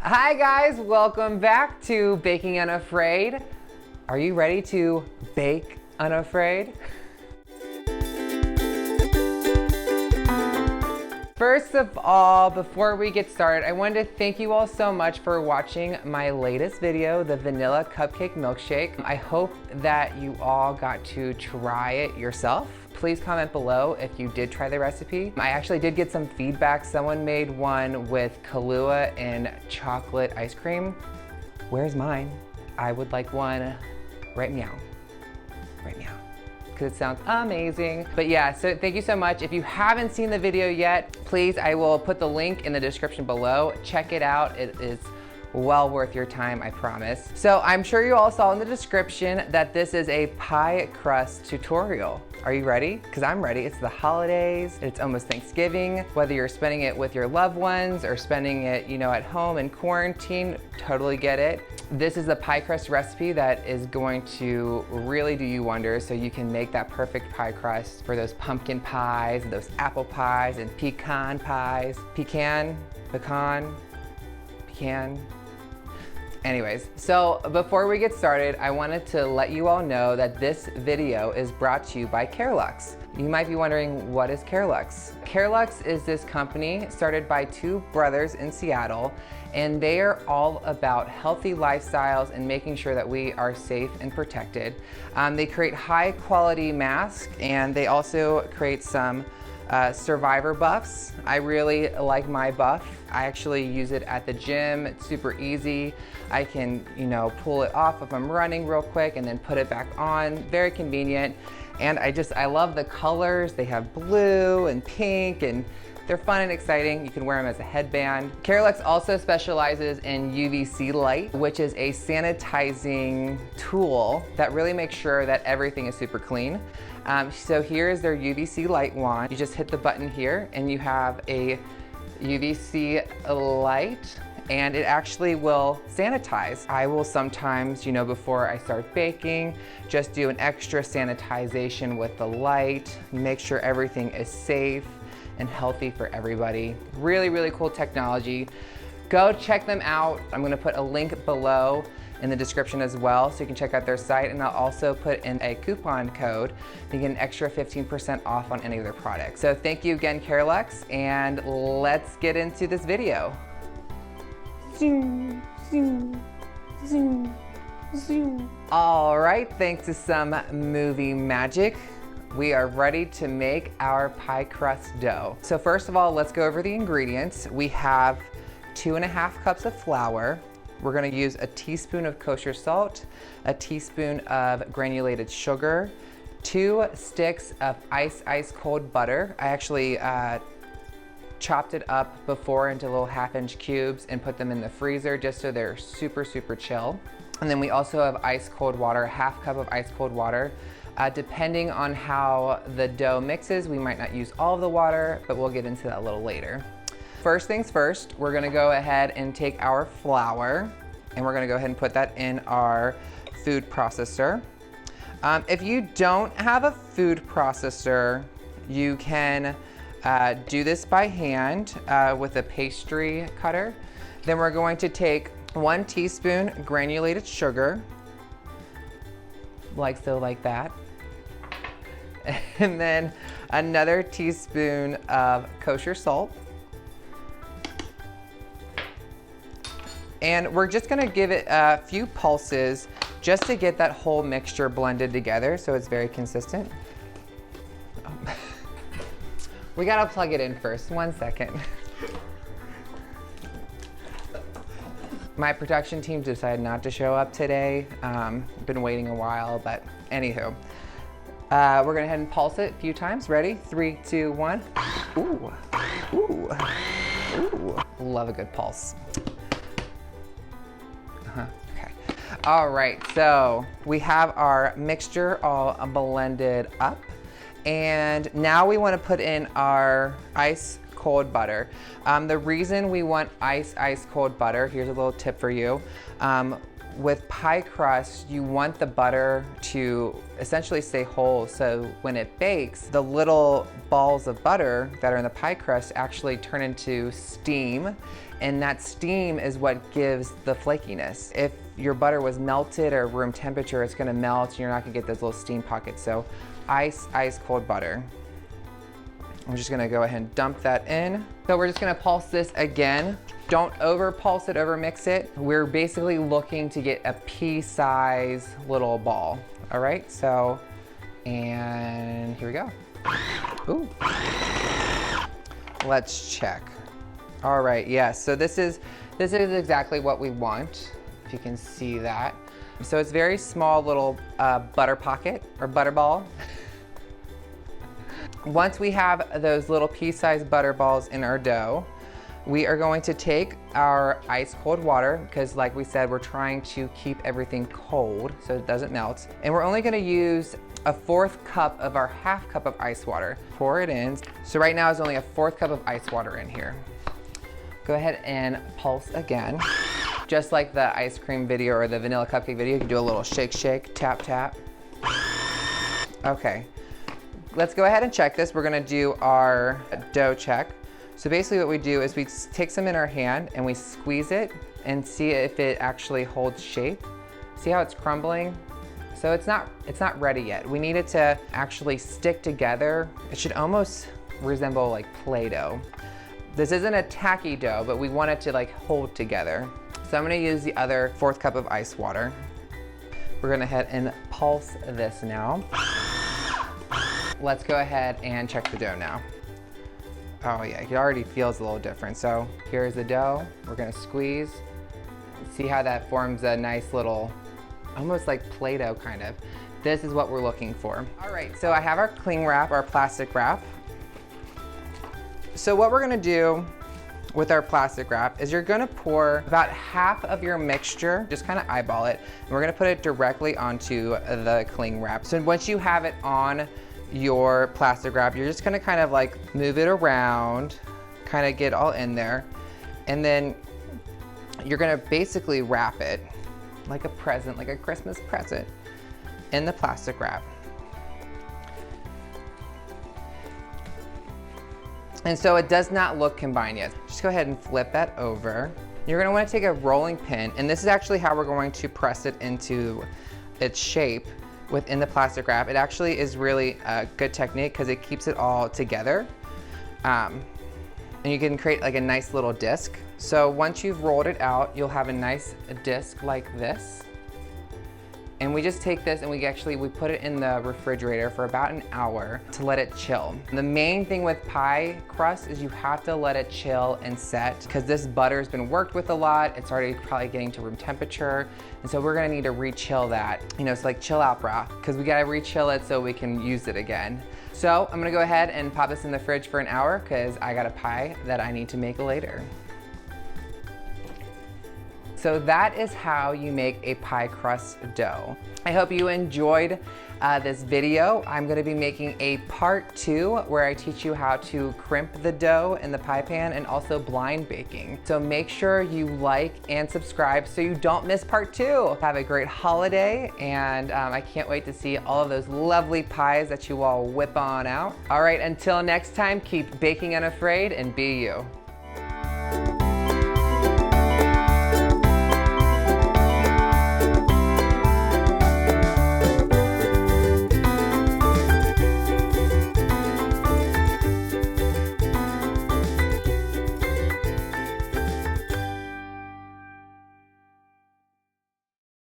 Hi guys, welcome back to Baking Unafraid. Are you ready to bake unafraid? First of all, before we get started, I wanted to thank you all so much for watching my latest video, the vanilla cupcake milkshake. I hope that you all got to try it yourself. Please comment below if you did try the recipe. I actually did get some feedback. Someone made one with Kahlua and chocolate ice cream. Where's mine? I would like one right meow, right meow, because it sounds amazing. But yeah, so thank you so much. If you haven't seen the video yet, please, I will put the link in the description below. Check it out. It is well worth your time, I promise. So I'm sure you all saw in the description that this is a pie crust tutorial. Are you ready? Because I'm ready. It's the holidays, it's almost Thanksgiving. Whether you're spending it with your loved ones or spending it, at home in quarantine, totally get it. This is the pie crust recipe that is going to really do you wonders, so you can make that perfect pie crust for those pumpkin pies, those apple pies, and pecan pies. Pecan. Anyways, so before we get started, I wanted to let you all know that this video is brought to you by Carelux. You might be wondering, what is Carelux? Carelux is this company started by two brothers in Seattle, and they are all about healthy lifestyles and making sure that we are safe and protected. They create high quality masks, and they also create some survivor buffs. I really like my buff. I actually use it at the gym. It's super easy. I can, pull it off if I'm running real quick and then put it back on. Very convenient. And I love the colors. They have blue and pink, and they're fun and exciting. You can wear them as a headband. Carelux also specializes in UVC light, which is a sanitizing tool that really makes sure that everything is super clean. So here is their UVC light wand. You just hit the button here and you have a UVC light, and it actually will sanitize. I will sometimes, before I start baking, just do an extra sanitization with the light, make sure everything is safe and healthy for everybody. Really, really cool technology. Go check them out. I'm gonna put a link below in the description as well, so you can check out their site, and I'll also put in a coupon code to get an extra 15% off on any of their products. So thank you again, Carelux, and let's get into this video. Zoom, zoom, zoom, zoom. All right, thanks to some movie magic, we are ready to make our pie crust dough. So first of all, let's go over the ingredients. We have 2.5 cups of flour. We're gonna use a teaspoon of kosher salt, a teaspoon of granulated sugar, 2 sticks of ice cold butter. I actually chopped it up before into little 1/2-inch cubes and put them in the freezer just so they're super, super chill. And then we also have ice cold water, 1/2 cup of ice cold water. Depending on how the dough mixes, we might not use all of the water, but we'll get into that a little later. First things first, we're gonna go ahead and take our flour and we're gonna go ahead and put that in our food processor. If you don't have a food processor, you can do this by hand with a pastry cutter. Then we're going to take 1 teaspoon granulated sugar, like so, like that. And then another teaspoon of kosher salt. And we're just gonna give it a few pulses just to get that whole mixture blended together so it's very consistent. We gotta plug it in first, 1 second. My production team decided not to show up today. Been waiting a while, but anywho. We're gonna go ahead and pulse it a few times. Ready? 3, 2, 1. Ooh, ooh, ooh. Love a good pulse. Okay. All right, so we have our mixture all blended up, and now we want to put in our ice cold butter. The reason we want ice cold butter, here's a little tip for you. With pie crust, you want the butter to essentially stay whole, so when it bakes, the little balls of butter that are in the pie crust actually turn into steam, and that steam is what gives the flakiness. If your butter was melted or room temperature, it's gonna melt and you're not gonna get those little steam pockets. So ice cold butter. I'm just gonna go ahead and dump that in. So we're just gonna pulse this again. Don't over pulse it, over mix it. We're basically looking to get a pea-size little ball. All right, so, and here we go. Ooh. Let's check. All right, yes, so this is exactly what we want, if you can see that. So it's very small little butter pocket or butter ball. Once we have those little pea-sized butter balls in our dough, we are going to take our ice cold water, because like we said, we're trying to keep everything cold so it doesn't melt. And we're only gonna use a 1/4 cup of our 1/2 cup of ice water. Pour it in. So right now is only a 1/4 cup of ice water in here. Go ahead and pulse again. Just like the ice cream video or the vanilla cupcake video, you can do a little shake, shake, tap, tap. Okay. Let's go ahead and check this. We're gonna do our dough check. So basically what we do is we take some in our hand and we squeeze it and see if it actually holds shape. See how it's crumbling? So it's not ready yet. We need it to actually stick together. It should almost resemble like Play-Doh. This isn't a tacky dough, but we want it to like hold together. So I'm gonna use the other 1/4 cup of ice water. We're gonna head and pulse this now. Let's go ahead and check the dough now. Oh yeah, it already feels a little different. So here's the dough. We're gonna squeeze. See how that forms a nice little, almost like Play-Doh kind of. This is what we're looking for. All right, so I have our cling wrap, our plastic wrap. So what we're gonna do with our plastic wrap is you're gonna pour about half of your mixture, just kind of eyeball it, and we're gonna put it directly onto the cling wrap. So once you have it on your plastic wrap, you're just gonna kind of like move it around, kind of get all in there, and then you're gonna basically wrap it like a present, like a Christmas present, in the plastic wrap. And so it does not look combined yet. Just go ahead and flip that over. You're gonna wanna take a rolling pin, and this is actually how we're going to press it into its shape within the plastic wrap. It actually is really a good technique because it keeps it all together. And you can create like a nice little disc. So once you've rolled it out, you'll have a nice disc like this. And we just take this and we put it in the refrigerator for about an hour to let it chill. And the main thing with pie crust is you have to let it chill and set, because this butter's been worked with a lot. It's already probably getting to room temperature. And so we're gonna need to re-chill that. You know, it's like chill out bra, because we gotta re-chill it so we can use it again. So I'm gonna go ahead and pop this in the fridge for an hour because I got a pie that I need to make later. So that is how you make a pie crust dough. I hope you enjoyed this video. I'm gonna be making a part 2 where I teach you how to crimp the dough in the pie pan and also blind baking. So make sure you like and subscribe so you don't miss part 2. Have a great holiday, and I can't wait to see all of those lovely pies that you all whip on out. All right, until next time, keep baking unafraid and be you.